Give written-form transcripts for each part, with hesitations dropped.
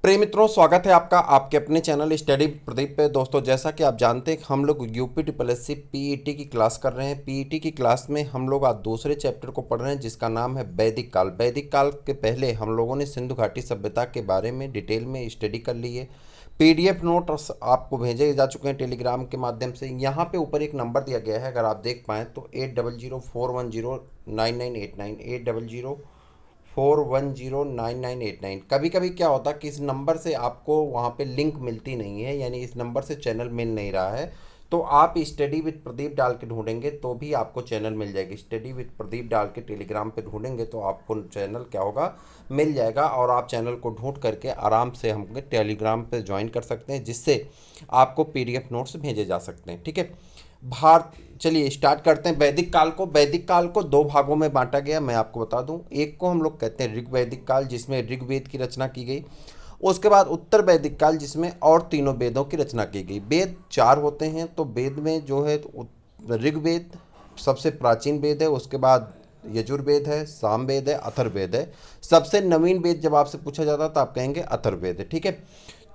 प्रिय मित्रों, स्वागत है आपका आपके अपने चैनल स्टडी प्रदीप पे। दोस्तों, जैसा कि आप जानते हैं हम लोग UP triple S C PET की क्लास कर रहे हैं। पीईटी की क्लास में हम लोग आज दूसरे चैप्टर को पढ़ रहे हैं जिसका नाम है वैदिक काल। वैदिक काल के पहले हम लोगों ने सिंधु घाटी सभ्यता के बारे में डिटेल में स्टडी कर ली है। पीडीएफ नोट्स आपको भेजे जा चुके हैं टेलीग्राम के माध्यम से। यहाँ पे ऊपर एक नंबर दिया गया है, अगर आप देख पाएँ तो 8004109989 8004109989। कभी कभी क्या होता है कि इस नंबर से आपको वहाँ पे लिंक मिलती नहीं है, यानी इस नंबर से चैनल मिल नहीं रहा है। तो आप स्टडी विद प्रदीप डाल के ढूंढेंगे तो भी आपको चैनल मिल जाएगी। स्टडी विद प्रदीप डाल के टेलीग्राम पे ढूंढेंगे तो आपको चैनल क्या होगा, मिल जाएगा। और आप चैनल को ढूंढ करके आराम से हम टेलीग्राम पे ज्वाइन कर सकते हैं, जिससे आपको पीडीएफ नोट्स भेजे जा सकते हैं। ठीक है, भारत चलिए स्टार्ट करते हैं। वैदिक काल को दो भागों में बांटा गया, मैं आपको बता दूं। एक को हम लोग कहते हैं ऋग वैदिक काल, जिसमें ऋग्वेद की रचना की गई। उसके बाद उत्तर वैदिक काल, जिसमें और तीनों वेदों की रचना की गई। वेद 4 होते हैं, तो वेद में जो है ऋग्वेद सबसे प्राचीन वेद है। उसके बाद यजुर्वेद है, सामवेद है, अथर्ववेद है। सबसे नवीन वेद जब आपसे पूछा जाता है तो आप कहेंगे अथर्ववेद है। ठीक है,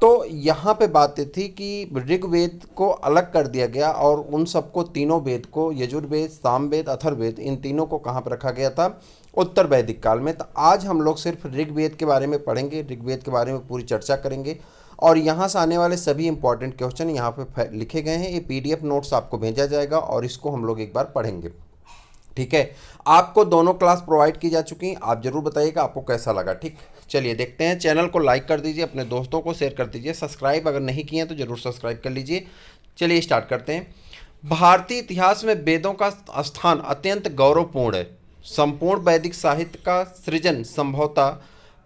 तो यहाँ पे बात थी कि ऋग्वेद को अलग कर दिया गया और उन सबको, तीनों वेद को, यजुर्वेद, सामवेद, अथर्ववेद, इन तीनों को कहाँ पर रखा गया था, उत्तर वैदिक काल में। तो आज हम लोग सिर्फ ऋग्वेद के बारे में पढ़ेंगे, ऋग्वेद के बारे में पूरी चर्चा करेंगे। और यहाँ से आने वाले सभी इंपॉर्टेंट क्वेश्चन यहाँ पे लिखे गए हैं। ये पीडीएफ नोट्स आपको भेजा जाएगा और इसको हम लोग एक बार पढ़ेंगे। ठीक है, आपको दोनों क्लास प्रोवाइड की जा चुकी हैं। आप जरूर बताइएगा आपको कैसा लगा। ठीक, चलिए देखते हैं। चैनल को लाइक कर दीजिए, अपने दोस्तों को शेयर कर दीजिए, सब्सक्राइब अगर नहीं किए हैं तो जरूर सब्सक्राइब कर लीजिए। चलिए स्टार्ट करते हैं। भारतीय इतिहास में वेदों का स्थान अत्यंत गौरवपूर्ण है। संपूर्ण वैदिक साहित्य का सृजन संभवतः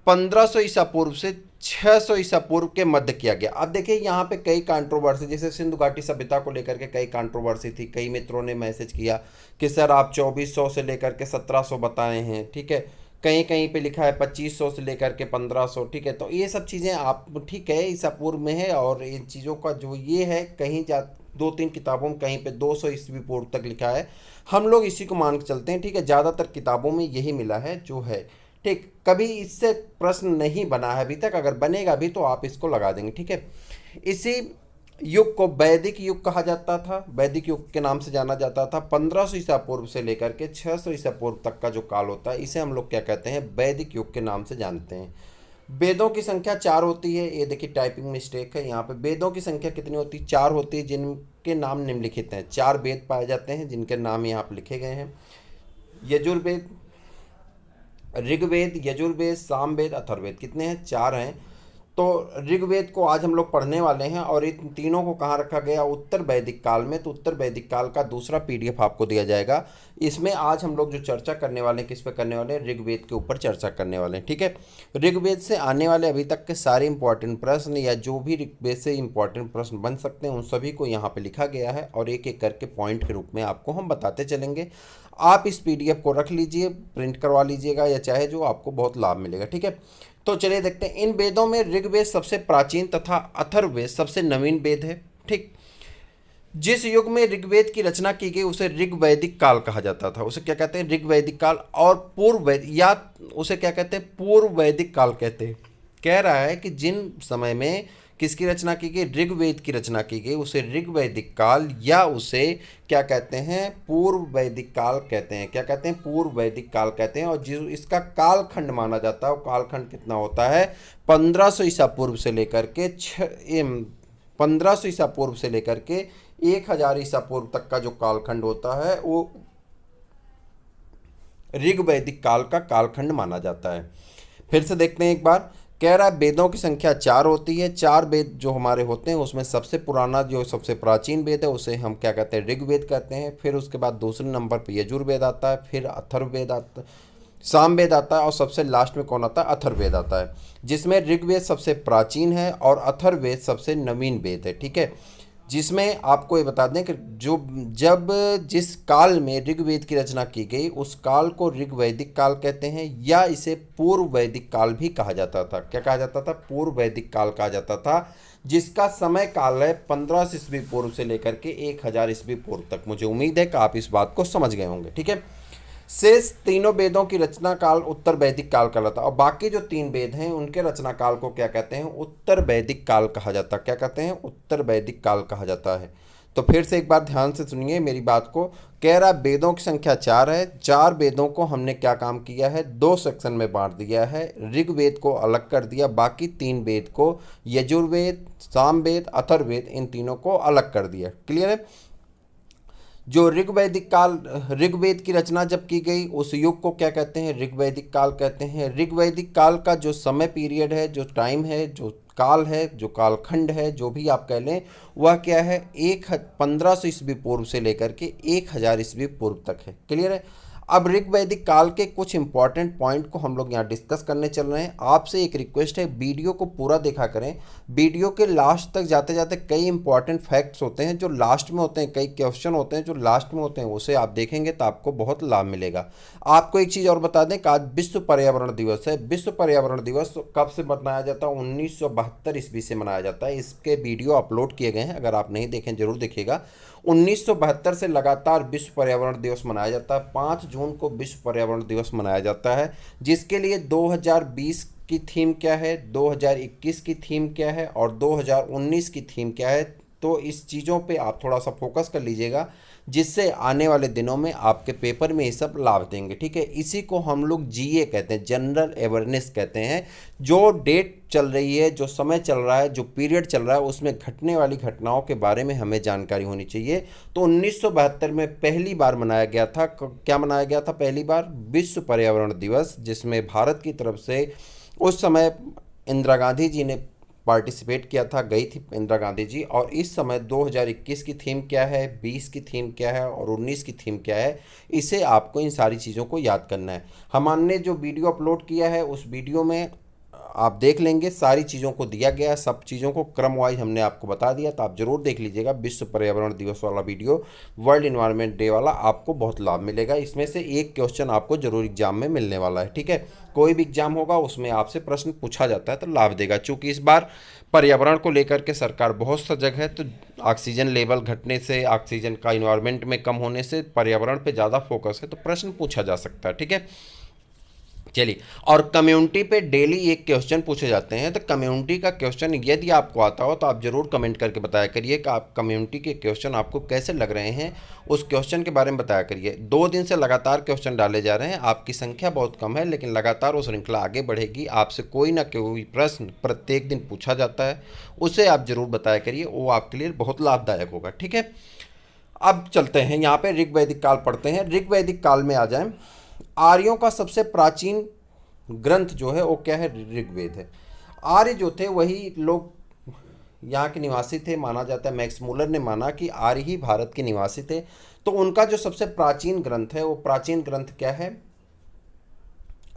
1500 ईसा पूर्व से 600 ईसा पूर्व के मध्य किया गया। अब देखिए यहाँ पे कई कंट्रोवर्सी, जैसे सिंधु घाटी सभ्यता को लेकर के कई कंट्रोवर्सी थी। कई मित्रों ने मैसेज किया कि सर आप 2400 से लेकर के 1700 बताए हैं। ठीक है, कहीं कहीं पे लिखा है 2500 से लेकर के 1500। ठीक है, तो ये सब चीज़ें आप ठीक है ईसा पूर्व में है, और इन चीज़ों का जो ये है कहीं जा 2-3 किताबों में कहीं पे 200 ईस्वी पूर्व तक लिखा है। हम लोग इसी को मान के चलते हैं। ठीक है, ज़्यादातर किताबों में यही मिला है जो है। ठीक, कभी इससे प्रश्न नहीं बना है अभी तक, अगर बनेगा भी तो आप इसको लगा देंगे। ठीक है, इसी युग को वैदिक युग कहा जाता था, वैदिक युग के नाम से जाना जाता था। 1500 ईसा पूर्व से लेकर के 600 ईसा पूर्व तक का जो काल होता है, इसे हम लोग क्या कहते हैं, वैदिक युग के नाम से जानते हैं। वेदों की संख्या 4 होती है। ये देखिए टाइपिंग मिस्टेक है यहाँ पे। वेदों की संख्या कितनी होती है, 4 होती है, जिनके नाम निम्नलिखित हैं। 4 वेद पाए जाते हैं जिनके नाम यहाँ पे लिखे गए हैं। यजुर्वेद, ऋग्वेद, यजुर्वेद, सामवेद, अथर्ववेद। कितने हैं, 4 हैं। तो ऋग्वेद को आज हम लोग पढ़ने वाले हैं, और इन तीनों को कहाँ रखा गया, उत्तर वैदिक काल में। तो उत्तर वैदिक काल का दूसरा पीडीएफ आपको दिया जाएगा। इसमें आज हम लोग जो चर्चा करने वाले हैं, किस पे करने वाले हैं, ऋग्वेद के ऊपर चर्चा करने वाले हैं। ठीक है, ऋग्वेद से आने वाले अभी तक के सारे इंपॉर्टेंट प्रश्न, या जो भी ऋग्वेद से इंपॉर्टेंट प्रश्न बन सकते हैं, उन सभी को यहाँ पे लिखा गया है, और एक एक करके पॉइंट के रूप में आपको हम बताते चलेंगे। आप इस पीडीएफ को रख लीजिए, प्रिंट करवा लीजिएगा, या चाहे जो आपको बहुत लाभ मिलेगा। ठीक है, तो चलिए देखते हैं। इन वेदों में ऋग्वेद सबसे प्राचीन तथा अथर्ववेद सबसे नवीन वेद है। ठीक, जिस युग में ऋग्वेद की रचना की गई उसे ऋग्वैदिक काल कहा जाता था। उसे क्या कहते हैं, ऋग्वैदिक काल। और पूर्व वैद, या उसे क्या कहते हैं, पूर्व वैदिक काल कहते हैं। कह रहा है कि जिन समय में किसकी रचना की गई, ऋग्वेद की रचना की गई, उसे ऋग्वैदिक काल, या उसे क्या कहते हैं, पूर्व वैदिक काल कहते हैं। क्या कहते हैं, पूर्व वैदिक काल कहते हैं। और जो इसका कालखंड माना जाता है, वो कालखंड कितना होता है, 1500 ईसा पूर्व से लेकर के 1500 ईसा पूर्व से लेकर के 1000 ईसा पूर्व तक का जो कालखंड होता है, वो ऋग्वैदिक काल का कालखंड माना जाता है। फिर से देखते हैं एक बार। कह रहा है वेदों की संख्या 4 होती है। 4 वेद जो हमारे होते हैं, उसमें सबसे पुराना जो सबसे प्राचीन वेद है उसे हम क्या कहते हैं, ऋग्वेद कहते हैं। फिर उसके बाद दूसरे नंबर पर यजुर्वेद आता है, फिर अथर्ववेद आता है, सामवेद आता है, और सबसे लास्ट में कौन आता है, अथर्ववेद आता है, जिसमें ऋग्वेद सबसे प्राचीन है और अथर्ववेद सबसे नवीन वेद है। ठीक है, जिसमें आपको ये बता दें कि जब जिस काल में ऋग्वेद की रचना की गई, उस काल को ऋग्वैदिक काल कहते हैं, या इसे पूर्व वैदिक काल भी कहा जाता था। क्या कहा जाता था, पूर्व वैदिक काल कहा जाता था, जिसका समय काल है 1500 ईस्वी पूर्व से लेकर के 1000 ईस्वी पूर्व तक। मुझे उम्मीद है कि आप इस बात को समझ गए होंगे। ठीक है, शेष तीनों वेदों की रचना काल उत्तर वैदिक काल कहलाता है, और बाकी जो 3 वेद हैं उनके रचना काल को क्या कहते हैं, उत्तर वैदिक काल कहा जाता है। क्या कहते हैं, उत्तर वैदिक काल कहा जाता है। तो फिर से एक बार ध्यान से सुनिए मेरी बात को। कह रहा वेदों की संख्या 4 है। 4 वेदों को हमने क्या काम किया है, 2 सेक्शन में बांट दिया है। ऋग्वेद को अलग कर दिया, बाकी 3 वेद को, यजुर्वेद, सामवेद, अथर्ववेद, इन तीनों को अलग कर दिया। क्लियर है। जो ऋग्वैदिक काल, ऋग्वेद की रचना जब की गई उस युग को क्या कहते हैं, ऋग्वैदिक काल कहते हैं। ऋग्वैदिक काल का जो समय पीरियड है, जो टाइम है, जो काल है, जो कालखंड है, जो भी आप कह लें, वह क्या है, 1500 ईस्वी पूर्व से लेकर के 1000 ईस्वी पूर्व तक है। क्लियर है। अब ऋग्वैदिक काल के कुछ इंपॉर्टेंट पॉइंट को हम लोग यहाँ डिस्कस करने चल रहे हैं। आपसे एक रिक्वेस्ट है, वीडियो को पूरा देखा करें। वीडियो के लास्ट तक जाते जाते कई इंपॉर्टेंट फैक्ट्स होते हैं जो लास्ट में होते हैं, कई क्वेश्चन होते हैं जो लास्ट में होते हैं, उसे आप देखेंगे तो आपको बहुत लाभ मिलेगा। आपको एक चीज़ और बता दें कि आज विश्व पर्यावरण दिवस है। विश्व पर्यावरण दिवस कब से मनाया जाता है, 1972 ईस्वी से मनाया जाता है। इसके वीडियो अपलोड किए गए हैं, अगर आप नहीं देखें जरूर देखिएगा। 1972 से लगातार विश्व पर्यावरण दिवस मनाया जाता है। 5 जून को विश्व पर्यावरण दिवस मनाया जाता है, जिसके लिए 2020 की थीम क्या है, 2021 की थीम क्या है और 2019 की थीम क्या है। तो इस चीज़ों पे आप थोड़ा सा फोकस कर लीजिएगा, जिससे आने वाले दिनों में आपके पेपर में ये सब लाभ देंगे। ठीक है। इसी को हम लोग जीए कहते हैं, जनरल अवेयरनेस कहते हैं। जो डेट चल रही है, जो समय चल रहा है, जो पीरियड चल रहा है, उसमें घटने वाली घटनाओं के बारे में हमें जानकारी होनी चाहिए। तो 1972 में पहली बार मनाया गया था, क्या मनाया गया था पहली बार, विश्व पर्यावरण दिवस, जिसमें भारत की तरफ से उस समय इंदिरा गांधी जी ने पार्टिसिपेट किया था, गई थी इंदिरा गांधी जी। और इस समय 2021 की थीम क्या है, 20 की थीम क्या है और 19 की थीम क्या है, इसे आपको इन सारी चीज़ों को याद करना है। हमने जो वीडियो अपलोड किया है उस वीडियो में आप देख लेंगे, सारी चीज़ों को दिया गया है, सब चीज़ों को क्रम वाइज हमने आपको बता दिया। तो आप जरूर देख लीजिएगा विश्व पर्यावरण दिवस वाला वीडियो, वर्ल्ड इन्वायरमेंट डे वाला, आपको बहुत लाभ मिलेगा। इसमें से एक क्वेश्चन आपको जरूर एग्जाम में मिलने वाला है। ठीक है। कोई भी एग्जाम होगा उसमें आपसे प्रश्न पूछा जाता है तो लाभ देगा। चूँकि इस बार पर्यावरण को लेकर के सरकार बहुत सजग है, तो ऑक्सीजन लेवल घटने से, ऑक्सीजन का इन्वायरमेंट में कम होने से पर्यावरण पे ज़्यादा फोकस है, तो प्रश्न पूछा जा सकता है। ठीक है। चलिए, और कम्युनिटी पे डेली एक क्वेश्चन पूछे जाते हैं। तो कम्युनिटी का क्वेश्चन यदि आपको आता हो तो आप ज़रूर कमेंट करके बताया करिए कि आप कम्युनिटी के क्वेश्चन आपको कैसे लग रहे हैं, उस क्वेश्चन के बारे में बताया करिए। 2 दिन से लगातार क्वेश्चन डाले जा रहे हैं, आपकी संख्या बहुत कम है, लेकिन लगातार वो श्रृंखला आगे बढ़ेगी। आपसे कोई ना कोई प्रश्न प्रत्येक दिन पूछा जाता है, उसे आप ज़रूर बताया करिए, वो आपके लिए बहुत लाभदायक होगा। ठीक है। अब चलते हैं यहाँ पे ऋग्वैदिक काल पढ़ते हैं। ऋग्वैदिक काल में आ जाएं। आर्यों का सबसे प्राचीन ग्रंथ जो है वो क्या है, ऋग्वेद है। आर्य जो थे वही लोग यहाँ के निवासी थे, माना जाता है। मैक्स मूलर ने माना कि आर्य ही भारत के निवासी थे। तो उनका जो सबसे प्राचीन ग्रंथ है, वो प्राचीन ग्रंथ क्या है,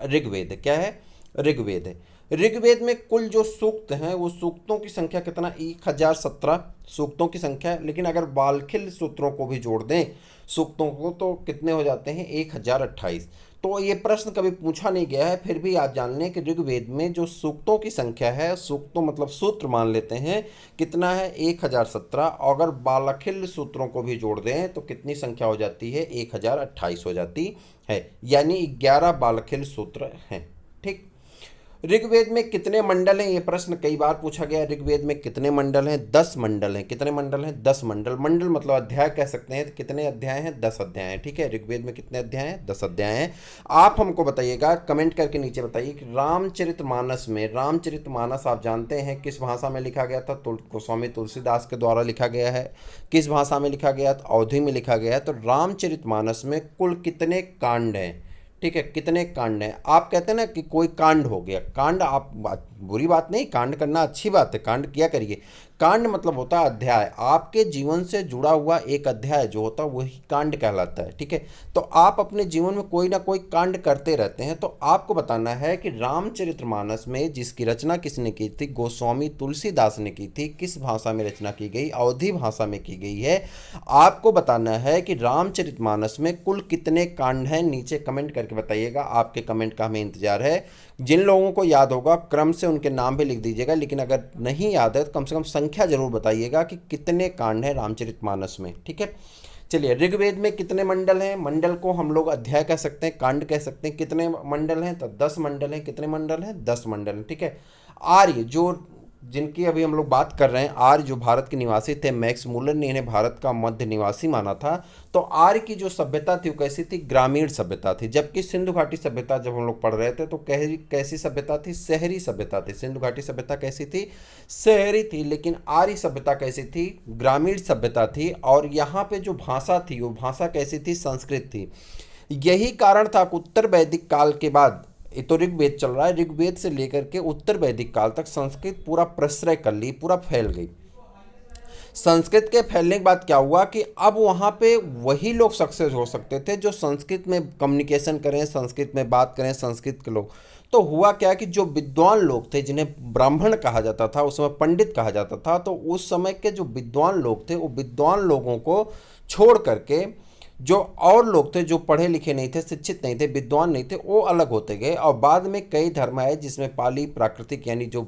ऋग्वेद। क्या है, ऋग्वेद है। ऋग्वेद में कुल जो सूक्त हैं, वो सूक्तों की संख्या कितना, 1017 सूक्तों की संख्या है। लेकिन अगर बालखिल सूत्रों को भी जोड़ दें सूक्तों को, तो कितने हो जाते हैं, 1028। तो ये प्रश्न कभी पूछा नहीं गया है, फिर भी आप जान लें कि ऋग्वेद में जो सूक्तों की संख्या है, सूक्तों मतलब सूत्र मान लेते हैं, कितना है, 1017। अगर बालखिल सूत्रों को भी जोड़ दें तो कितनी संख्या हो जाती है, 1028 हो जाती है। यानी 11 बालखिल सूत्र हैं। ठीक। ऋग्वेद में कितने मंडल हैं, ये प्रश्न कई बार पूछा गया। ऋग्वेद में कितने मंडल हैं, 10 मंडल हैं। कितने मंडल हैं, 10 मंडल। मंडल मतलब अध्याय कह सकते हैं। तो कितने अध्याय हैं, 10 अध्याय हैं। ठीक है। ऋग्वेद में कितने अध्याय हैं, 10 अध्याय हैं। आप हमको बताइएगा, कमेंट करके नीचे बताइए कि रामचरितमानस में, रामचरितमानस आप जानते हैं किस भाषा में लिखा गया था, गोस्वामी तुलसीदास के द्वारा लिखा गया है। किस भाषा में लिखा गया, तो अवधी में लिखा गया है। तो रामचरितमानस में कुल कितने कांड हैं, ठीक है, कितने कांड हैं। आप कहते हैं ना कि कोई कांड हो गया, कांड आप बुरी बात नहीं, कांड करना अच्छी बात है, कांड किया करिए। कांड मतलब होता है अध्याय, आपके जीवन से जुड़ा हुआ एक अध्याय जो होता है वही कांड कहलाता है। ठीक है। तो आप अपने जीवन में कोई ना कोई कांड करते रहते हैं। तो आपको बताना है कि रामचरितमानस में जिसकी रचना किसने की थी, गोस्वामी तुलसीदास ने की थी। किस भाषा में रचना की गई, अवधी भाषा में की गई है। आपको बताना है कि रामचरितमानस में कुल कितने कांड हैं, नीचे कमेंट करके बताइएगा। आपके कमेंट का हमें इंतजार है। जिन लोगों को याद होगा क्रम से उनके नाम भी लिख दीजिएगा, लेकिन अगर नहीं याद है तो कम से कम संख्या जरूर बताइएगा कि कितने कांड हैं रामचरितमानस में। ठीक है। चलिए, ऋग्वेद में कितने मंडल हैं? मंडल को हम लोग अध्याय कह सकते हैं, कांड कह सकते हैं। कितने मंडल हैं? तो 10 मंडल हैं। कितने मंडल हैं? 10 मंडल हैं। ठीक है। आर्य जो, जिनकी अभी हम लोग बात कर रहे हैं, आर्य जो भारत के निवासी थे, मैक्स मूलर ने इन्हें भारत का मध्य निवासी माना था। तो आर्य की जो सभ्यता थी वो कैसी थी? ग्रामीण सभ्यता थी। जबकि सिंधु घाटी सभ्यता जब हम लोग पढ़ रहे थे तो कैसी सभ्यता थी? शहरी सभ्यता थी। सिंधु घाटी सभ्यता कैसी थी? शहरी थी। लेकिन आर्य सभ्यता कैसी थी? ग्रामीण सभ्यता थी। और यहाँ पे जो भाषा थी वो भाषा कैसी थी? संस्कृत थी। यही कारण था कि उत्तर वैदिक काल के बाद, ये तो ऋग्वेद चल रहा है, ऋग्वेद से लेकर के उत्तर वैदिक काल तक संस्कृत पूरा प्रश्रय कर ली, पूरा फैल गई। संस्कृत के फैलने के बाद क्या हुआ कि अब वहाँ पे वही लोग सक्सेस हो सकते थे जो संस्कृत में कम्युनिकेशन करें, संस्कृत में बात करें, संस्कृत के लोग। तो हुआ क्या कि जो विद्वान लोग थे, जिन्हें ब्राह्मण कहा जाता था, उस समय पंडित कहा जाता था, तो उस समय के जो विद्वान लोग थे वो विद्वान लोगों को छोड़ करके जो और लोग थे, जो पढ़े लिखे नहीं थे, शिक्षित नहीं थे, विद्वान नहीं थे, वो अलग होते गए। और बाद में कई धर्म आए जिसमें पाली प्राकृतिक यानी जो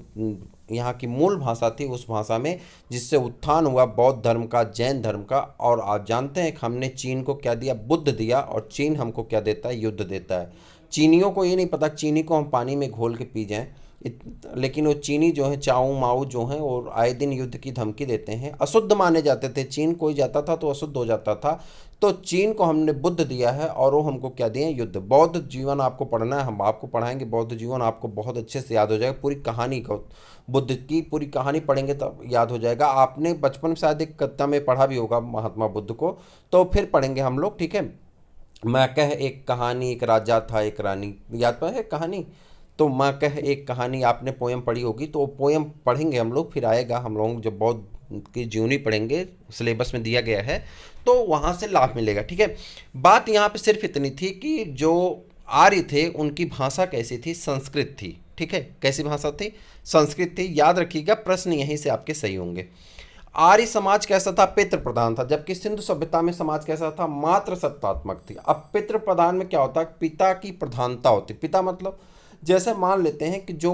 यहाँ की मूल भाषा थी उस भाषा में, जिससे उत्थान हुआ बौद्ध धर्म का, जैन धर्म का। और आप जानते हैं कि हमने चीन को क्या दिया? बुद्ध दिया। और चीन हमको क्या देता है? युद्ध देता है। चीनियों को ये नहीं पता चीनी को हम पानी में घोल के पी जाएं, लेकिन वो चीनी जो है, चाऊ माऊ जो हैं, और आए दिन युद्ध की धमकी देते हैं। अशुद्ध माने जाते थे, चीन कोई जाता था तो अशुद्ध हो जाता था। तो चीन को हमने बुद्ध दिया है और वो हमको क्या दिए? युद्ध। बौद्ध जीवन आपको पढ़ना है, हम आपको पढ़ाएंगे बौद्ध जीवन, आपको बहुत अच्छे से याद हो जाएगा। पूरी कहानी को, बुद्ध की पूरी कहानी पढ़ेंगे तब याद हो जाएगा। आपने बचपन में शायद एक कविता में पढ़ा भी होगा महात्मा बुद्ध को, तो फिर पढ़ेंगे हम लोग। ठीक है। मैं कह एक कहानी, एक राजा था एक रानी, याद पर है कहानी? तो मैं कह एक कहानी, आपने पोयम पढ़ी होगी, तो वो पोयम पढ़ेंगे हम लोग, फिर आएगा हम लोग जब बौद्ध की जीवनी पढ़ेंगे, सिलेबस में दिया गया है, तो वहाँ से लाभ मिलेगा। ठीक है। बात यहाँ पे सिर्फ इतनी थी कि जो आर्य थे उनकी भाषा कैसी थी? संस्कृत थी। ठीक है। कैसी भाषा थी? संस्कृत थी। याद रखिएगा, प्रश्न यहीं से आपके सही होंगे। आर्य समाज कैसा था? पितृ प्रधान था। जबकि सिंधु सभ्यता में समाज कैसा था? मात्र सत्तात्मक थी। अब पितृ प्रधान में क्या होता है? पिता की प्रधानता होती। पिता मतलब जैसे मान लेते हैं कि जो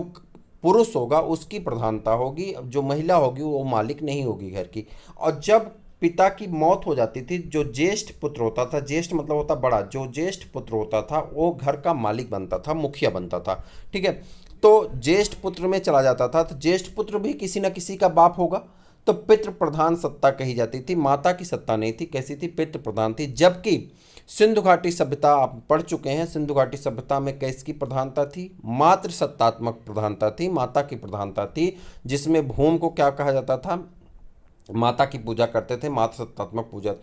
पुरुष होगा उसकी प्रधानता होगी, जो महिला होगी वो मालिक नहीं होगी घर की। और जब पिता की मौत हो जाती थी, जो ज्येष्ठ पुत्र होता था, ज्येष्ठ मतलब होता बड़ा, जो ज्येष्ठ पुत्र होता था वो घर का मालिक बनता था, मुखिया बनता था। ठीक है। तो ज्येष्ठ पुत्र में चला जाता था, तो ज्येष्ठ पुत्र भी किसी न किसी का बाप होगा, तो पितृ प्रधान सत्ता कही जाती थी। माता की सत्ता नहीं थी। कैसी थी? पितृ प्रधान थी। जबकि सिंधु घाटी सभ्यता आप पढ़ चुके हैं, सिंधु घाटी सभ्यता में किसकी प्रधानता थी? मातृ सत्तात्मक प्रधानता थी, माता की प्रधानता थी, जिसमें भूमि को क्या कहा जाता था? माता की पूजा करते थे, मातृ सत्तात्मक पूजा।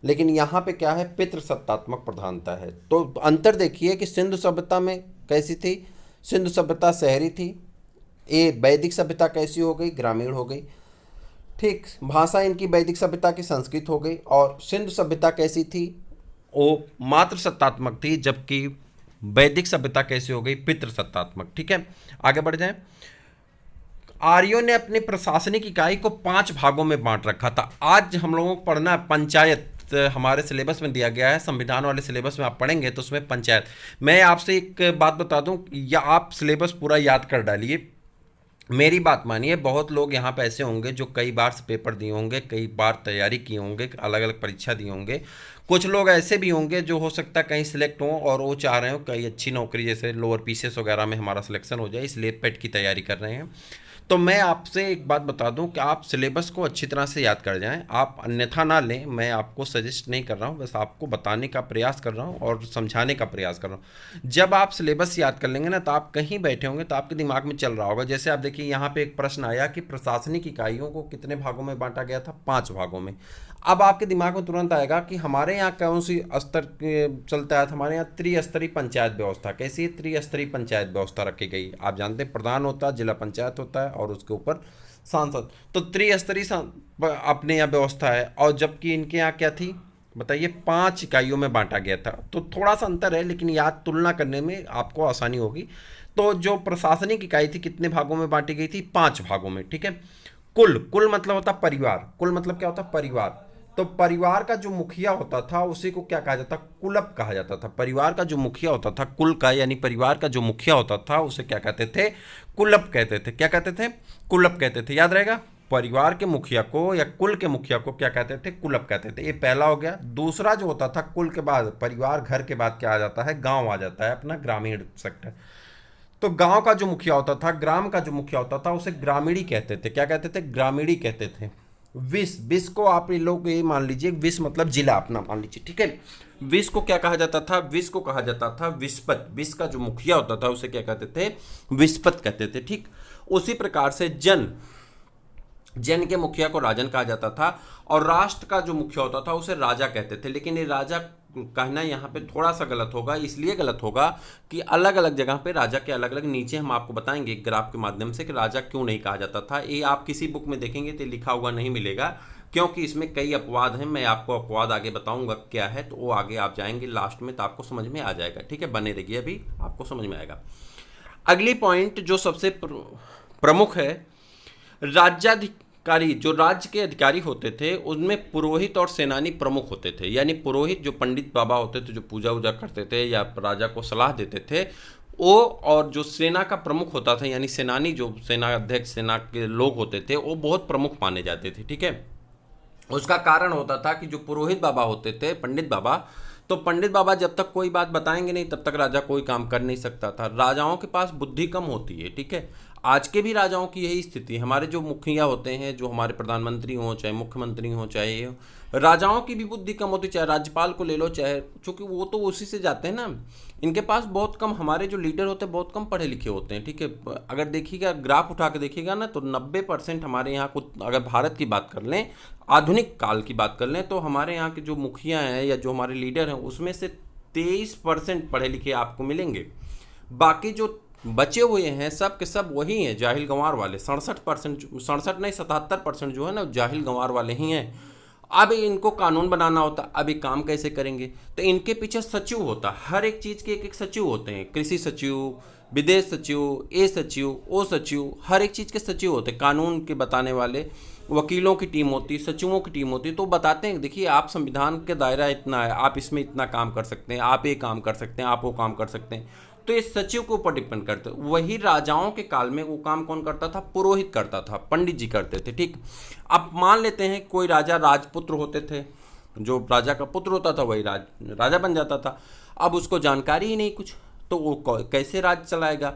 लेकिन यहाँ पे क्या है? पितृ सत्तात्मक प्रधानता है। तो अंतर देखिए कि सिंधु सभ्यता में कैसी थी? सिंधु सभ्यता शहरी थी। ये वैदिक सभ्यता कैसी हो गई? ग्रामीण हो गई। ठीक। भाषा इनकी वैदिक सभ्यता की संस्कृत हो गई। और सिंधु सभ्यता कैसी थी? वो मातृ सत्तात्मक थी। जबकि वैदिक सभ्यता कैसी हो गई? पितृ सत्तात्मक। ठीक है। आगे बढ़ जाएं। आर्यों ने अपनी प्रशासनिक इकाई को 5 भागों में बांट रखा था। आज हम लोगों को पढ़ना है पंचायत, हमारे सिलेबस में दिया गया है, संविधान वाले सिलेबस में आप पढ़ेंगे तो उसमें पंचायत। मैं आपसे एक बात बता दूं, या आप सिलेबस पूरा याद कर डालिए, मेरी बात मानिए। बहुत लोग यहाँ पे ऐसे होंगे जो कई बार से पेपर दिए होंगे, कई बार तैयारी किए होंगे, अलग अलग परीक्षा दिए होंगे। कुछ लोग ऐसे भी होंगे जो हो सकता है कहीं सिलेक्ट हों और वो चाह रहे हो कहीं अच्छी नौकरी, जैसे लोअर पीसीएस वगैरह में हमारा सिलेक्शन हो जाए, इसलिए पेट की तैयारी कर रहे हैं। तो मैं आपसे एक बात बता दूं कि आप सिलेबस को अच्छी तरह से याद कर जाएं, आप अन्यथा ना लें। मैं आपको सजेस्ट नहीं कर रहा हूं, बस आपको बताने का प्रयास कर रहा हूं और समझाने का प्रयास कर रहा हूं। जब आप सिलेबस याद कर लेंगे ना, तो आप कहीं बैठे होंगे तो आपके दिमाग में चल रहा होगा। जैसे आप देखिए यहाँ पे एक प्रश्न आया कि प्रशासनिक इकाइयों को कितने भागों में बांटा गया था? 5 भागों में। अब आपके दिमाग में तुरंत आएगा कि हमारे यहाँ कौन सी स्तर चलता है? हमारे यहाँ त्रिस्तरीय पंचायत व्यवस्था। कैसी है? त्रिस्तरीय पंचायत व्यवस्था रखी गई। आप जानते हैं प्रधान होता है, जिला पंचायत होता है और उसके ऊपर सांसद। तो त्रिस्तरीय अपने यहाँ व्यवस्था है। और जबकि इनके यहाँ क्या थी बताइए? 5 इकाइयों में बांटा गया था। तो थोड़ा सा अंतर है, लेकिन याद तुलना करने में आपको आसानी होगी। तो जो प्रशासनिक इकाई थी कितने भागों में बांटी गई थी? 5 भागों में। ठीक है। कुल मतलब होता परिवार। कुल मतलब क्या होता? परिवार। तो परिवार का जो मुखिया होता था उसी को क्या कहा जाता? कुलप कहा जाता था। परिवार का जो मुखिया होता था, कुल का यानी परिवार का जो मुखिया होता था, उसे क्या कहते थे? कुलप कहते थे। क्या कहते थे? कुलप कहते थे। याद रहेगा। परिवार के मुखिया को या कुल के मुखिया को क्या कहते थे? कुलप कहते थे। ये पहला हो गया। दूसरा जो होता था, कुल के बाद परिवार, घर के बाद क्या आ जाता है? गांव आ जाता है, अपना ग्रामीण सेक्टर। तो गांव का जो मुखिया होता था, ग्राम का जो मुखिया होता था, उसे ग्रामीणी कहते थे। क्या कहते थे? ग्रामीणी कहते थे। विस, विस को आप ये लोग ये मान लीजिए, विस मतलब जिला अपना मान लीजिए, ठीक है। विस को क्या कहा जाता था? विस को कहा जाता था विस्पत। विस का जो मुखिया होता था उसे क्या कहते थे? विस्पत कहते थे, ठीक। उसी प्रकार से जन, जन के मुखिया को राजन कहा जाता था, और राष्ट्र का जो मुखिया होता था उसे राजा कहते थे। लेकिन ये राजा कहना यहाँ पे थोड़ा सा गलत होगा। इसलिए गलत होगा कि अलग अलग जगह पे राजा के अलग अलग, नीचे हम आपको बताएंगे ग्राफ के माध्यम से कि राजा क्यों नहीं कहा जाता था। ये आप किसी बुक में देखेंगे तो लिखा हुआ नहीं मिलेगा, क्योंकि इसमें कई अपवाद हैं। मैं आपको अपवाद आगे बताऊंगा क्या है, तो वो आगे आप जाएंगे लास्ट में तो आपको समझ में आ जाएगा, ठीक है। बने रहिए, अभी आपको समझ में आएगा। अगली पॉइंट जो सबसे प्रमुख है, राज्याधिकारी, जो राज्य के अधिकारी होते थे उनमें पुरोहित और सेनानी प्रमुख होते थे। यानी पुरोहित जो पंडित बाबा होते थे, जो पूजा वूजा करते थे या राजा को सलाह देते थे, वो, और जो सेना का प्रमुख होता था यानी सेनानी, जो सेना अध्यक्ष, सेना के लोग होते थे, वो बहुत प्रमुख माने जाते थे, ठीक है। उसका कारण होता था कि जो पुरोहित बाबा होते थे, पंडित बाबा, तो पंडित बाबा जब तक कोई बात बताएंगे नहीं तब तक राजा कोई काम कर नहीं सकता था। राजाओं के पास बुद्धि कम होती है, ठीक है। आज के भी राजाओं की यही स्थिति है। हमारे जो मुखिया होते हैं, जो हमारे प्रधानमंत्री हों, चाहे मुख्यमंत्री हों, चाहे राजाओं की भी बुद्धि कम होती, चाहे राज्यपाल को ले लो, चाहे, चूंकि वो तो उसी से जाते हैं ना। इनके पास बहुत कम, हमारे जो लीडर होते हैं बहुत कम पढ़े लिखे होते हैं, ठीक है। अगर देखिएगा, ग्राफ उठा के देखिएगा ना, तो 90% हमारे यहाँ कुछ, अगर भारत की बात कर लें, आधुनिक काल की बात कर लें, तो हमारे यहाँ के जो मुखिया हैं या जो हमारे लीडर हैं उसमें से 23% पढ़े लिखे आपको मिलेंगे। बाकी जो बचे हुए हैं सब के सब वही हैं, जाहिल गंवार वाले। 67%, 67 नहीं 77% जो है ना, जाहिल गंवार वाले ही हैं। अब इनको कानून बनाना होता, अब ये काम कैसे करेंगे? तो इनके पीछे सचिव होता, हर एक चीज़ के एक एक सचिव होते हैं। कृषि सचिव, विदेश सचिव, ए सचिव, ओ सचिव, हर एक चीज़ के सचिव होते हैं। कानून के बताने वाले, वकीलों की टीम होती, सचिवों की टीम होती। तो बताते हैं, देखिए आप संविधान के दायरा इतना है, आप इसमें इतना काम कर सकते हैं, आप ये काम कर सकते हैं, आप वो काम कर सकते हैं। तो ये सचिव के ऊपर डिपेंड करते। वही राजाओं के काल में वो काम कौन करता था? पुरोहित करता था, पंडित जी करते थे, ठीक। अब मान लेते हैं कोई राजा राजपुत्र होते थे, जो राजा का पुत्र होता था वही राजा बन जाता था। अब उसको जानकारी ही नहीं कुछ, तो वो कैसे राज चलाएगा?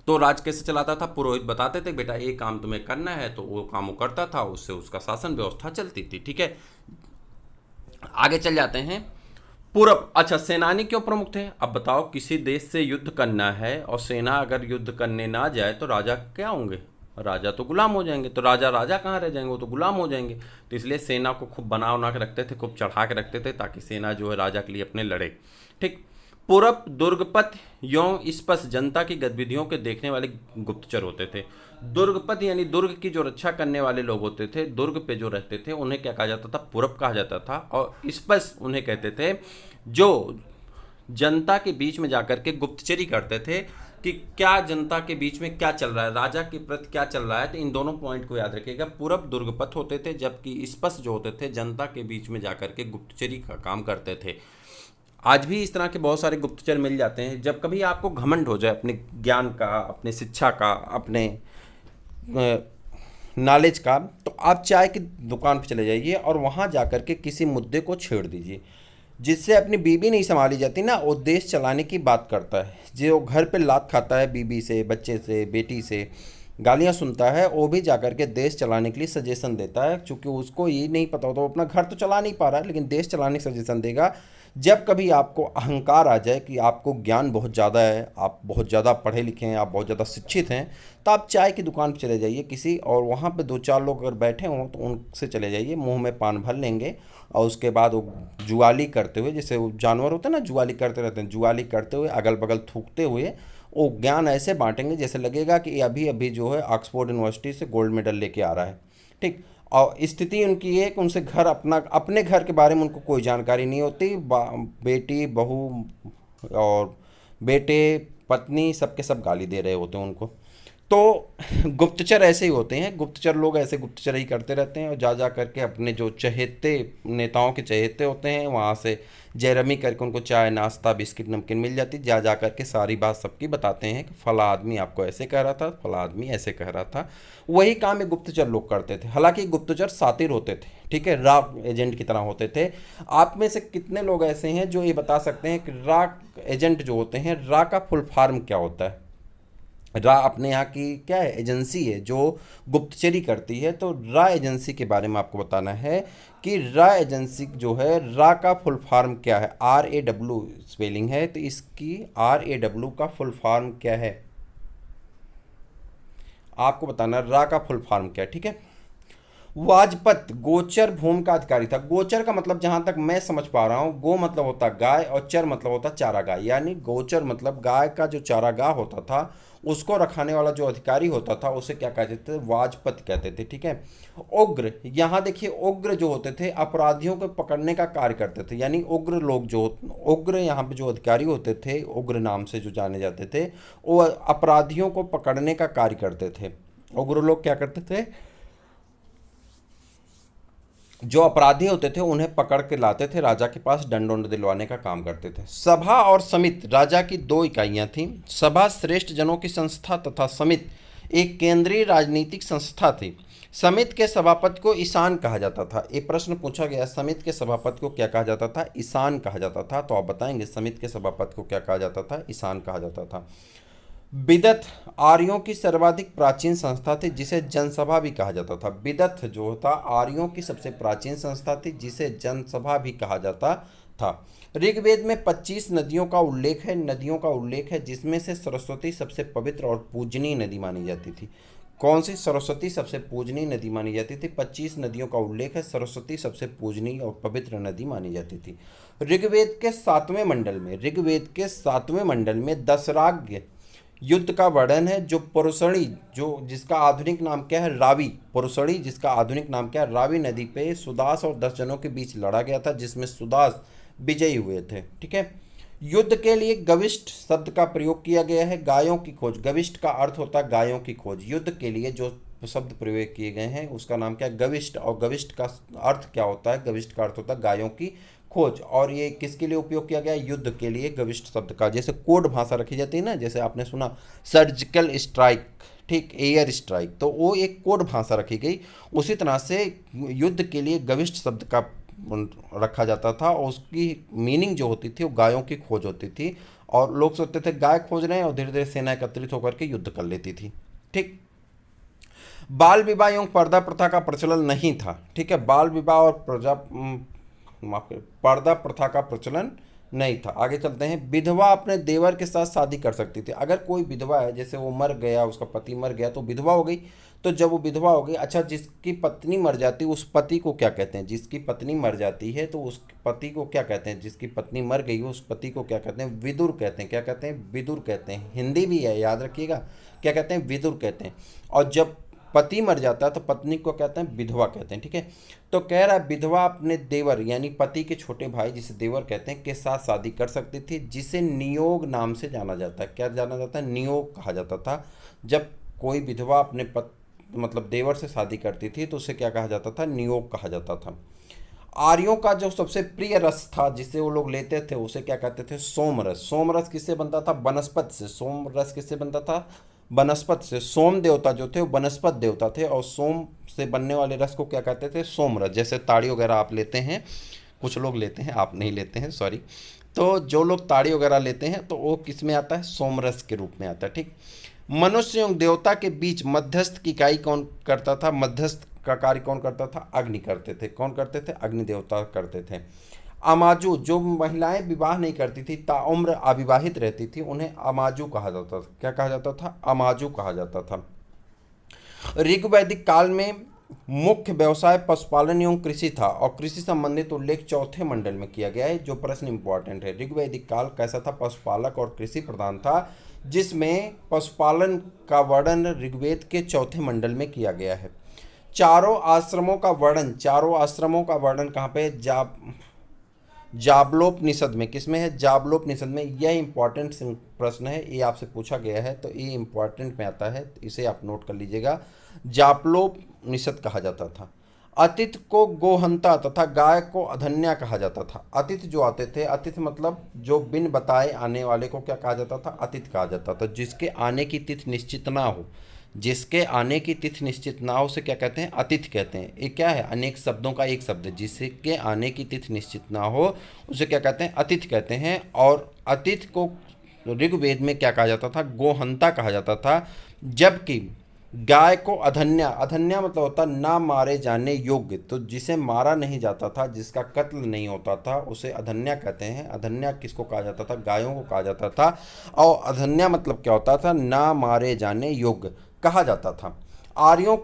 तो राज कैसे चलाता था? पुरोहित बताते थे, बेटा ये काम तुम्हें करना है, तो वो काम वो करता था, उससे उसका शासन व्यवस्था चलती थी, ठीक है। आगे चल जाते हैं। पूरब, अच्छा, सेनानी क्यों प्रमुख थे? अब बताओ, किसी देश से युद्ध करना है और सेना अगर युद्ध करने ना जाए तो राजा क्या होंगे? राजा तो गुलाम हो जाएंगे। तो राजा राजा कहाँ रह जाएंगे? वो तो गुलाम हो जाएंगे। तो इसलिए सेना को खूब बना उना के रखते थे, खूब चढ़ा के रखते थे, ताकि सेना जो है राजा के लिए अपने लड़े, ठीक। पूरब दुर्गपथ एवं स्पष्ट, जनता की गतिविधियों के देखने वाले गुप्तचर होते थे। दुर्गपथ यानी दुर्ग की जो रक्षा करने वाले लोग होते थे, दुर्ग पे जो रहते थे, उन्हें क्या कहा जाता था? पूरब कहा जाता था। और स्पष्ट उन्हें कहते थे जो जनता के बीच में जाकर के गुप्तचरी करते थे कि क्या जनता के बीच में क्या चल रहा है, राजा के प्रति क्या चल रहा है। तो इन दोनों पॉइंट को याद रखिएगा। पूरब दुर्गपथ होते थे, जबकि स्पष्ट जो होते थे जनता के बीच में जाकर के गुप्तचरी का काम करते थे। आज भी इस तरह के बहुत सारे गुप्तचर मिल जाते हैं। जब कभी आपको घमंड हो जाए अपने ज्ञान का, अपने शिक्षा का, अपने नॉलेज का, तो आप चाय की दुकान पर चले जाइए और वहाँ जाकर के किसी मुद्दे को छेड़ दीजिए। जिससे अपनी बीबी नहीं संभाली जाती ना, वो देश चलाने की बात करता है। जो घर पे लात खाता है बीबी से, बच्चे से, बेटी से गालियाँ सुनता है, वो भी जाकर के देश चलाने के लिए सजेशन देता है। क्योंकि उसको ये नहीं पता होता, वो अपना घर तो चला नहीं पा रहा है, लेकिन देश चलाने का सजेशन देगा। जब कभी आपको अहंकार आ जाए कि आपको ज्ञान बहुत ज़्यादा है, आप बहुत ज़्यादा पढ़े लिखे हैं, आप बहुत ज़्यादा शिक्षित हैं, तो आप चाय की दुकान पर चले जाइए किसी, और वहाँ पे 2-4 लोग अगर बैठे हों तो उनसे चले जाइए, मुंह में पान भर लेंगे, और उसके बाद वो जुआली करते हुए, जैसे वो जानवर होते हैं ना जुआली करते रहते हैं, जुआली करते हुए अगल बगल थूकते हुए वो ज्ञान ऐसे बांटेंगे जैसे लगेगा कि अभी अभी जो है ऑक्सफोर्ड यूनिवर्सिटी से गोल्ड मेडल लेके आ रहा है, ठीक। और स्थिति उनकी है कि उनसे घर, अपने घर के बारे में उनको कोई जानकारी नहीं होती। बेटी, बहू और बेटे, पत्नी, सबके सब गाली दे रहे होते हैं उनको, तो गुप्तचर ऐसे ही होते हैं, गुप्तचर लोग ऐसे गुप्तचर ही करते रहते हैं और जा जा करके अपने जो चहेते नेताओं के चहेते होते हैं वहाँ से जयरमी करके उनको चाय नाश्ता बिस्किट नमकीन मिल जाती, जा जा करके सारी बात सबकी बताते हैं कि फला आदमी आपको ऐसे कह रहा था, फला आदमी ऐसे कह रहा था। वही काम ये गुप्तचर लोग करते थे। हालांकि गुप्तचर सातिर होते थे, ठीक है, रा एजेंट की तरह होते थे। आप में से कितने लोग ऐसे हैं जो ये बता सकते हैं कि रा एजेंट जो होते हैं, रा का फुल फॉर्म क्या होता है? रा अपने यहाँ की क्या है, एजेंसी है जो गुप्तचरी करती है। तो रा एजेंसी के बारे में आपको बताना है कि रा एजेंसी जो है, रा का फुल फॉर्म क्या है। RAW स्पेलिंग है, तो इसकी RAW का फुल फॉर्म क्या है आपको बताना है। रा का फुल फॉर्म क्या है, ठीक है। वाजपत गोचर भूमि का अधिकारी था। गोचर का मतलब जहां तक मैं समझ पा रहा हूँ, गो मतलब होता गाय और चर मतलब होता चारागाह, यानी गोचर मतलब गाय का जो चारागाह होता था उसको रखाने वाला जो अधिकारी होता था उसे क्या कहते थे, वाजपत कहते थे, ठीक है। उग्र, यहाँ देखिए उग्र जो होते थे अपराधियों को पकड़ने का कार्य करते थे, यानी उग्र लोग जो, उग्र यहाँ पे जो अधिकारी होते थे, उग्र नाम से जो जाने जाते थे, वो अपराधियों को पकड़ने का कार्य करते थे। उग्र लोग क्या करते थे, जो अपराधी होते थे उन्हें पकड़ के लाते थे, राजा के पास दंड उंड दिलवाने का काम करते थे। सभा और समिति राजा की दो इकाइयां थीं। सभा श्रेष्ठ जनों की संस्था तथा समिति एक केंद्रीय राजनीतिक संस्था थी। समिति के सभापति को ईशान कहा जाता था। एक प्रश्न पूछा गया, समिति के सभापति को क्या कहा जाता था? ईशान कहा जाता था। तो आप बताएंगे समिति के सभापति को क्या कहा जाता था? ईशान कहा जाता था। बिदत आर्यों की सर्वाधिक प्राचीन संस्था थी जिसे जनसभा भी कहा जाता था। बिदत जो था आर्यों की सबसे प्राचीन संस्था थी जिसे जनसभा भी कहा जाता था। ऋग्वेद में 25 नदियों का उल्लेख है, नदियों का उल्लेख है जिसमें से सरस्वती सबसे पवित्र और पूजनीय नदी मानी जाती थी। कौन सी? सरस्वती सबसे पूजनीय नदी मानी जाती थी। 25 नदियों का उल्लेख है, सरस्वती सबसे पूजनीय और पवित्र नदी मानी जाती थी। ऋग्वेद के 7वें मंडल में, ऋग्वेद के 7वें मंडल में दशराग्य युद्ध का वर्णन है, जो पुरुषणी, जो जिसका आधुनिक नाम क्या है, रावी, पुरुषणी जिसका आधुनिक नाम क्या है, रावी नदी पे सुदास और 10 जनों के बीच लड़ा गया था जिसमें सुदास विजयी हुए थे, ठीक है। युद्ध के लिए गविष्ट शब्द का प्रयोग किया गया है। गायों की खोज, गविष्ट का अर्थ होता है गायों की खोज। युद्ध के लिए जो शब्द प्रयोग किए गए हैं उसका नाम क्या है, गविष्ट। और गविष्ट का अर्थ क्या होता है? गविष्ट का अर्थ होता है गायों की खोज। और ये किसके लिए उपयोग किया गया? युद्ध के लिए गविष्ट शब्द का। जैसे कोड भाषा रखी जाती है ना, जैसे आपने सुना सर्जिकल स्ट्राइक, ठीक, एयर स्ट्राइक, तो वो एक कोड भाषा रखी गई। उसी तरह से युद्ध के लिए गविष्ट शब्द का रखा जाता था और उसकी मीनिंग जो होती थी वो गायों की खोज होती थी। और लोग सोचते थे गाय खोज रहे हैं और धीरे धीरे सेना एकत्रित होकर के युद्ध कर लेती थी, ठीक। बाल विवाह एवं पर्दा प्रथा का प्रचलन नहीं था, ठीक है। बाल विवाह और पर्दा प्रथा का प्रचलन नहीं था। आगे चलते हैं। विधवा अपने देवर के साथ शादी कर सकती थी। अगर कोई विधवा है, जैसे वो मर गया, उसका पति मर गया तो विधवा हो गई। तो जब वो विधवा हो गई, अच्छा, जिसकी पत्नी मर जाती है उस पति को क्या कहते हैं? जिसकी पत्नी मर जाती है तो उस पति को क्या कहते हैं? जिसकी पत्नी मर गई हो उस पति को क्या कहते हैं? विदुर कहते हैं। क्या कहते हैं? विदुर कहते हैं। हिंदी भी है, याद रखिएगा, क्या कहते हैं? विदुर कहते हैं। और जब पति मर जाता है तो पत्नी को कहते हैं? विधवा कहते हैं, ठीक है। तो कह रहा है विधवा अपने देवर यानी पति के छोटे भाई जिसे देवर कहते हैं के साथ शादी कर सकती थी, जिसे नियोग नाम से जाना जाता है। क्या जाना जाता है? नियोग कहा जाता था। जब कोई विधवा अपने मतलब देवर से शादी करती थी तो उसे क्या कहा जाता था? नियोग कहा जाता था। आर्यों का जो सबसे प्रिय रस था जिसे वो लोग लेते थे उसे क्या कहते थे? सोमरस। सोमरस किससे बनता था? वनस्पति से। सोमरस किससे बनता था? वनस्पति से। सोम देवता जो थे वो वनस्पति देवता थे और सोम से बनने वाले रस को क्या कहते थे? सोमरस। जैसे ताड़ी वगैरह आप लेते हैं, कुछ लोग लेते हैं, आप नहीं लेते हैं, सॉरी। तो जो लोग ताड़ी वगैरह लेते हैं तो वो किस में आता है? सोमरस के रूप में आता है, ठीक। मनुष्य एवं देवता के बीच मध्यस्थ की इकाई कौन करता था? मध्यस्थ का कार्य कौन करता था? अग्नि करते थे। कौन करते थे? अग्नि देवता करते थे। अमाजू, जो महिलाएं विवाह नहीं करती थी, ताउम्र अविवाहित रहती थी, उन्हें अमाजू कहा जाता था। क्या कहा जाता था? अमाजू कहा जाता था। ऋग्वैदिक काल में मुख्य व्यवसाय पशुपालन एवं कृषि था और कृषि संबंधित उल्लेख चौथे मंडल में किया गया है। जो प्रश्न इंपॉर्टेंट है, ऋग्वैदिक काल कैसा था? पशुपालक और कृषि प्रधान था, जिसमें पशुपालन का वर्णन ऋग्वेद के चौथे मंडल में किया गया है। चारों आश्रमों का वर्णन, चारों आश्रमों का वर्णन कहाँ पे? जाबलोपनिषद में, किसमें है? जाबलोपनिषद में। यह इंपॉर्टेंट प्रश्न है, ये आपसे पूछा गया है तो ये इंपॉर्टेंट में आता है, तो इसे आप नोट कर लीजिएगा। जाबलोपनिषद कहा जाता था। अतिथ को गोहंता तथा गाय को अधन्या कहा जाता था। अतिथ जो आते थे, अतिथ मतलब जो बिन बताए आने वाले को क्या कहा जाता था? अतिथ कहा जाता था। जिसके आने की तिथि निश्चित ना हो, जिसके आने की तिथि निश्चित ना हो उसे क्या कहते हैं? अतिथि कहते हैं। ये क्या है? अनेक शब्दों का एक शब्द है। जिसके आने की तिथि निश्चित ना हो उसे क्या कहते हैं? अतिथि कहते हैं। और अतिथि को ऋग्वेद में क्या कहा जाता था? गोहंता कहा जाता था। जबकि गाय को अधन्या, अधन्या मतलब होता ना मारे जाने योग्य, तो जिसे मारा नहीं जाता था, जिसका कत्ल नहीं होता था, उसे अधन्या कहते हैं। अधन्या किसको कहा जाता था? गायों को कहा जाता था। और अधन्या मतलब क्या होता था? ना मारे जाने योग्य कहा जाता था। आर्यों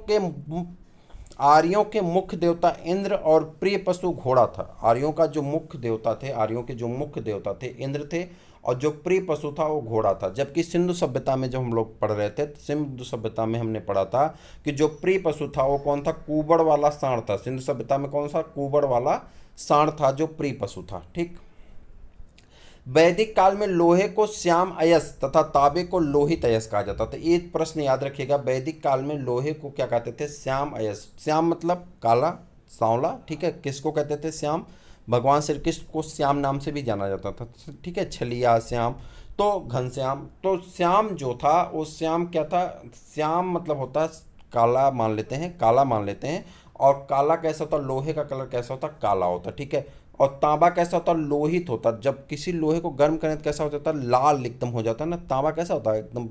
के मुख्य देवता इंद्र और प्रिय पशु घोड़ा था। आर्यों का जो मुख्य देवता थे, आर्यों के जो मुख्य देवता थे इंद्र थे, और जो प्रिय पशु था वो घोड़ा था। जबकि सिंधु सभ्यता में जब हम लोग पढ़ रहे थे, सिंधु सभ्यता में हमने पढ़ा था कि जो प्रिय पशु था वो कौन था? कुबड़ वाला सांड था। सिंधु सभ्यता में कौन सा? कुबड़ वाला सांड था जो प्रिय पशु था। ठीक। वैदिक काल में लोहे को श्याम अयस तथा तांबे को लोहित अयस कहा जाता था। ये प्रश्न याद रखिएगा, वैदिक काल में लोहे को क्या कहते थे? श्याम अयस। श्याम मतलब काला, सांवला। ठीक है। किसको कहते थे? श्याम। भगवान श्री कृष्ण को श्याम नाम से भी जाना जाता था। ठीक है। छलिया श्याम, तो घनश्याम। तो श्याम जो था वो श्याम क्या था? श्याम मतलब होता है काला मान लेते हैं, काला मान लेते हैं। और काला कैसा होता? लोहे का कलर कैसा होता? काला होता। ठीक है। और तांबा कैसा होता? लोहित होता। जब किसी लोहे को गर्म करें तो कैसा हो जाता है? लाल एकदम हो जाता है ना। तांबा कैसा होता है? एकदम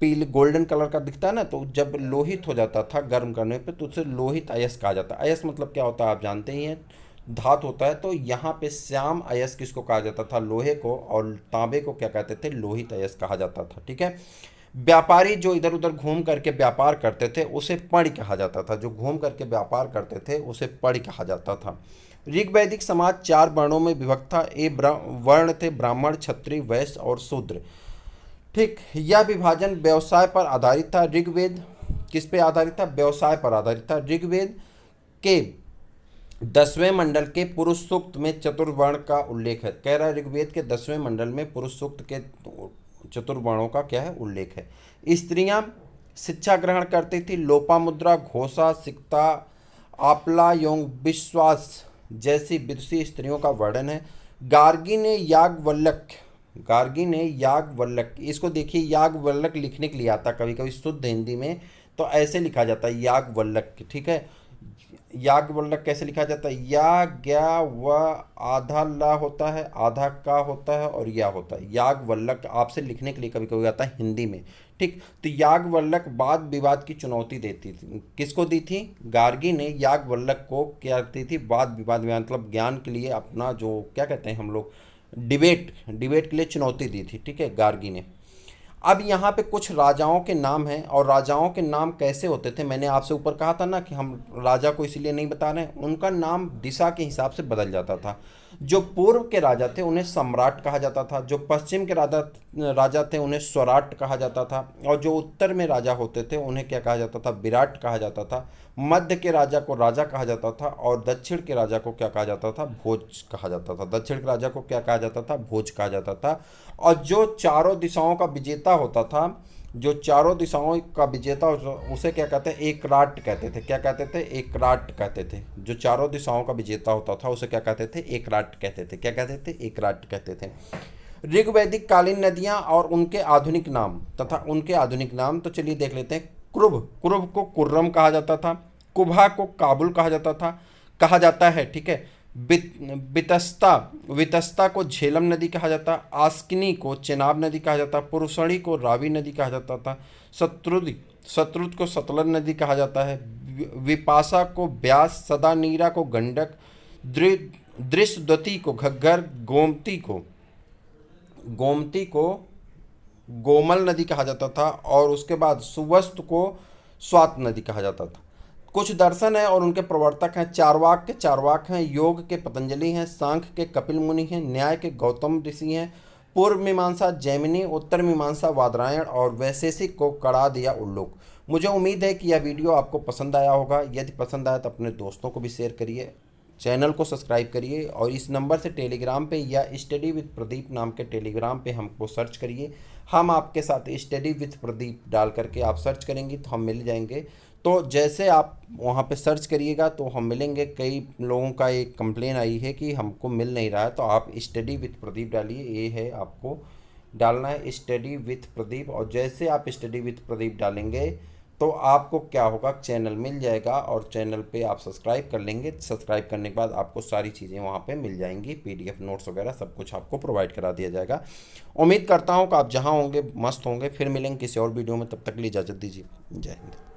पीले गोल्डन कलर का दिखता है ना। तो जब लोहित हो जाता था गर्म करने पे तो उसे लोहित अयस कहा जाता है। अयस मतलब क्या होता है? आप जानते ही हैं, धातु होता है। तो यहाँ पे श्याम अयस किसको कहा जाता था? लोहे को। और तांबे को क्या कहते थे? लोहित अयस कहा जाता था। ठीक है। व्यापारी जो इधर उधर घूम करके व्यापार करते थे उसे पणि कहा जाता था। जो घूम करके व्यापार करते थे उसे पणि कहा जाता था। ऋग्वैदिक समाज 4 वर्णों में विभक्त था। ये वर्ण थे ब्राह्मण, क्षत्रिय, वैश्य और शूद्र। ठीक। यह विभाजन व्यवसाय पर आधारित था। ऋग्वेद किस पे आधारित था? व्यवसाय पर आधारित था। ऋग्वेद के 10वें मंडल के पुरुष सूक्त में चतुर्वर्ण का उल्लेख है। कह रहा है ऋग्वेद के 10वें मंडल में पुरुष सूक्त के चतुर्वर्णों का क्या है? उल्लेख है। स्त्रियां शिक्षा ग्रहण करती थी। लोपामुद्रा, घोषा, सिक्ता, आपला एवं विश्वास जैसी विदुषी स्त्रियों का वर्णन है। गार्गी ने याज्ञवल्क्य, इसको देखिए याज्ञवल्क्य लिखने के लिए आता कभी कभी शुद्ध हिंदी में, तो ऐसे लिखा जाता है याज्ञवल्क्य। ठीक है। याज्ञवल्क्य कैसे लिखा जाता है? या ज्ञा व आधा ला होता है, आधा का होता है और या होता है। याज्ञवल्क्य आपसे लिखने के लिए कभी कभी आता है हिंदी में। ठीक। तो याज्ञवल्क्य वाद विवाद की चुनौती देती थी। किसको दी थी? गार्गी ने याज्ञवल्क्य को क्या दी थी? वाद विवाद मतलब ज्ञान के लिए अपना जो क्या कहते हैं हम लोग, डिबेट के लिए चुनौती दी थी। ठीक है, गार्गी ने। अब यहाँ पे कुछ राजाओं के नाम हैं, और राजाओं के नाम कैसे होते थे? मैंने आपसे ऊपर कहा था ना कि हम राजा को इसलिए नहीं बता रहे हैं, उनका नाम दिशा के हिसाब से बदल जाता था। जो पूर्व के राजा थे उन्हें सम्राट कहा जाता था। जो पश्चिम के राजा थे उन्हें स्वराट कहा जाता था। और जो उत्तर में राजा होते थे उन्हें क्या कहा जाता था? विराट कहा जाता था। मध्य के राजा को राजा कहा जाता था, और दक्षिण के राजा को क्या कहा जाता था? भोज कहा जाता था। दक्षिण के राजा को क्या कहा जाता था? भोज कहा जाता था। और जो चारों दिशाओं का विजेता होता था, जो चारों दिशाओं का विजेता उसे क्या कहते हैं? एकराट कहते थे। क्या कहते थे? एकराट कहते थे। जो चारों दिशाओं का विजेता होता था उसे क्या कहते थे? एकराट कहते थे। क्या कहते थे? एकराट कहते थे। ऋग्वैदिक कालीन नदियां और उनके आधुनिक नाम तथा उनके आधुनिक नाम, तो चलिए देख लेते हैं। कुरुब को कुर्रम कहा जाता था। कुभा को काबुल कहा जाता है। ठीक है। वितस्ता को झेलम नदी कहा जाता। आस्किनी को चेनाब नदी कहा जाता। पुरुषणी को रावी नदी कहा जाता था। शत्रुत को सतलज नदी कहा जाता है। विपाशा को ब्यास, सदानीरा को गंडक, दृश्यद्वती को घग्गर, गोमती को गोमल नदी कहा जाता था। और उसके बाद सुवस्त को स्वात नदी कहा जाता था। कुछ दर्शन है और उनके प्रवर्तक हैं। चारवाक के चारवाक हैं, योग के पतंजलि हैं, सांख्य के कपिल मुनि हैं, न्याय के गौतम ऋषि हैं, पूर्व मीमांसा जैमिनी, उत्तर मीमांसा वादरायण, और वैशेषिक को कड़ा या उल्लूक। मुझे उम्मीद है कि यह वीडियो आपको पसंद आया होगा। यदि पसंद आया तो अपने दोस्तों को भी शेयर करिए। चैनल को सब्सक्राइब करिए और इस नंबर से टेलीग्राम पे या स्टडी विद प्रदीप नाम के टेलीग्राम पे हमको सर्च करिए। हम आपके साथ स्टडी विद प्रदीप डाल करके आप सर्च करेंगे तो हम मिल जाएंगे। तो जैसे आप वहाँ पे सर्च करिएगा तो हम मिलेंगे। कई लोगों का एक कंप्लेन आई है कि हमको मिल नहीं रहा है, तो आप स्टडी विद प्रदीप डालिए, ये है आपको डालना है स्टडी विथ प्रदीप। और जैसे आप स्टडी विथ प्रदीप डालेंगे तो आपको क्या होगा, चैनल मिल जाएगा और चैनल पे आप सब्सक्राइब कर लेंगे। सब्सक्राइब करने के बाद आपको सारी चीज़ें वहाँ पे मिल जाएंगी, पीडीएफ नोट्स वगैरह सब कुछ आपको प्रोवाइड करा दिया जाएगा। उम्मीद करता हूँ कि आप जहाँ होंगे मस्त होंगे। फिर मिलेंगे किसी और वीडियो में, तब तक के लिए इजाज़त दीजिए। जय हिंद।